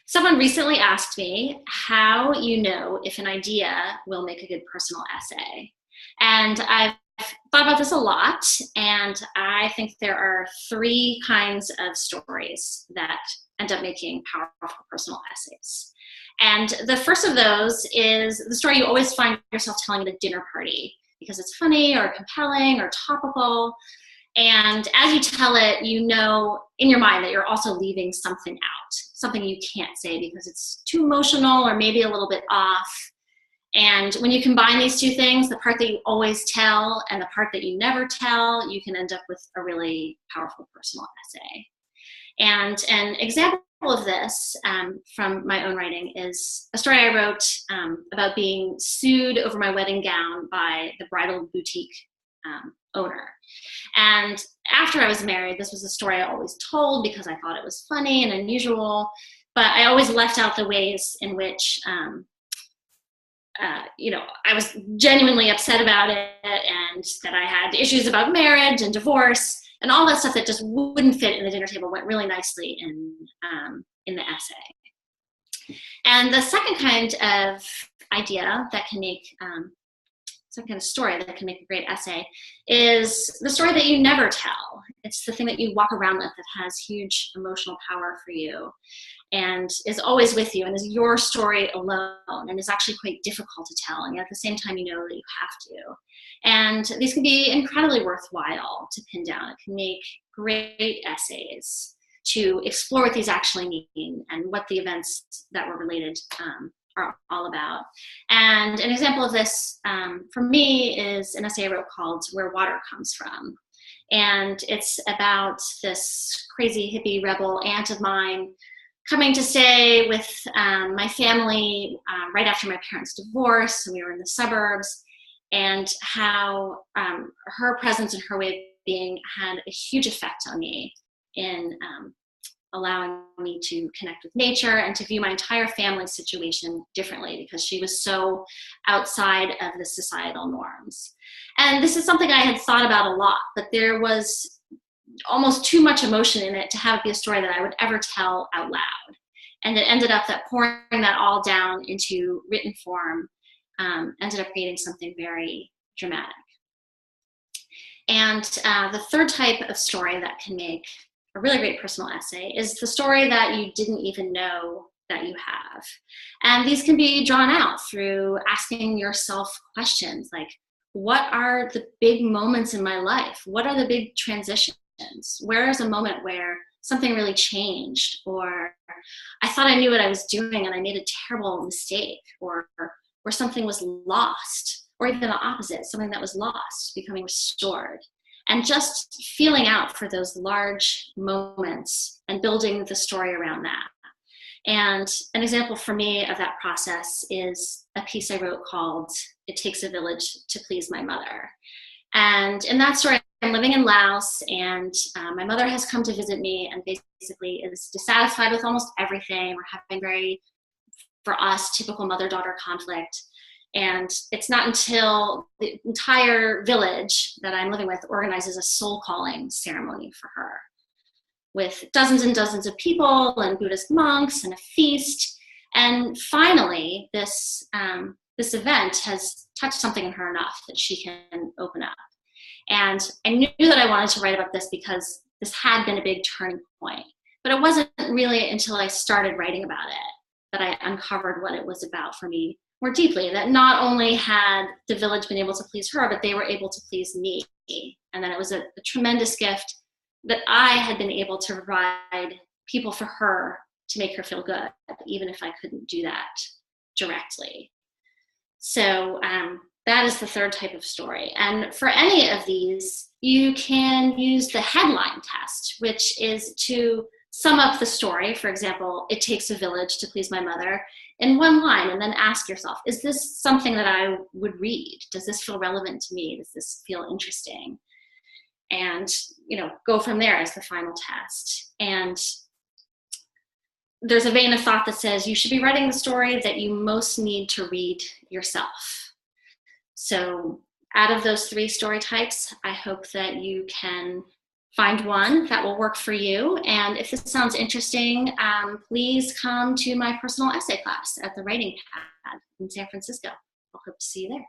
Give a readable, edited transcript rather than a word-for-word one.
Someone recently asked me how you know if an idea will make a good personal essay. And I've thought about this a lot, and I think there are three kinds of stories that end up making powerful personal essays. And the first of those is the story you always find yourself telling at a dinner party because it's funny or compelling or topical. And as you tell it, you know in your mind that you're also leaving something out, something you can't say because it's too emotional or maybe a little bit off. And when you combine these two things, the part that you always tell and the part that you never tell, you can end up with a really powerful personal essay. And an example of this from my own writing is a story I wrote about being sued over my wedding gown by the bridal boutique owner. And after I was married, this was a story I always told because I thought it was funny and unusual, but I always left out the ways in which I was genuinely upset about it, and that I had issues about marriage and divorce and all that stuff that just wouldn't fit in the dinner table went really nicely in the essay. And the second kind of idea that can make some kind of story that can make a great essay is the story that you never tell. It's the thing that you walk around with that has huge emotional power for you and is always with you and is your story alone and is actually quite difficult to tell, and yet at the same time you know that you have to. And these can be incredibly worthwhile to pin down. It can make great essays to explore what these actually mean and what the events that were related are all about. And an example of this for me is an essay I wrote called Where Water Comes From. And it's about this crazy hippie rebel aunt of mine coming to stay with my family right after my parents' divorce, and we were in the suburbs, and how her presence and her way of being had a huge effect on me in allowing me to connect with nature and to view my entire family situation differently because she was so outside of the societal norms. And this is something I had thought about a lot, but there was almost too much emotion in it to have it be a story that I would ever tell out loud. And it ended up that pouring that all down into written form ended up creating something very dramatic. And the third type of story that can make a really great personal essay is the story that you didn't even know that you have. And these can be drawn out through asking yourself questions like, what are the big moments in my life? What are the big transitions? Where is a moment where something really changed, or I thought I knew what I was doing and I made a terrible mistake, or something was lost, or even the opposite, something that was lost becoming restored. And just feeling out for those large moments and building the story around that. And an example for me of that process is a piece I wrote called It Takes a Village to Please My Mother. And in that story, I'm living in Laos, and my mother has come to visit me and basically is dissatisfied with almost everything. We're having very, for us, typical mother-daughter conflict. And it's not until the entire village that I'm living with organizes a soul calling ceremony for her with dozens and dozens of people and Buddhist monks and a feast. And finally, this event has touched something in her enough that she can open up. And I knew that I wanted to write about this because this had been a big turning point. But it wasn't really until I started writing about it that I uncovered what it was about for me more deeply, that not only had the village been able to please her, but they were able to please me. And then it was a tremendous gift that I had been able to provide people for her to make her feel good, even if I couldn't do that directly. So that is the third type of story. And for any of these, you can use the headline test, which is to sum up the story. For example, it takes a village to please my mother, in one line, and then ask yourself, is this something that I would read? Does this feel relevant to me? Does this feel interesting? And, go from there as the final test. And there's a vein of thought that says you should be writing the story that you most need to read yourself. So out of those three story types, I hope that you can find one that will work for you. And if this sounds interesting, please come to my personal essay class at the Writing Pad in San Francisco. I'll hope to see you there.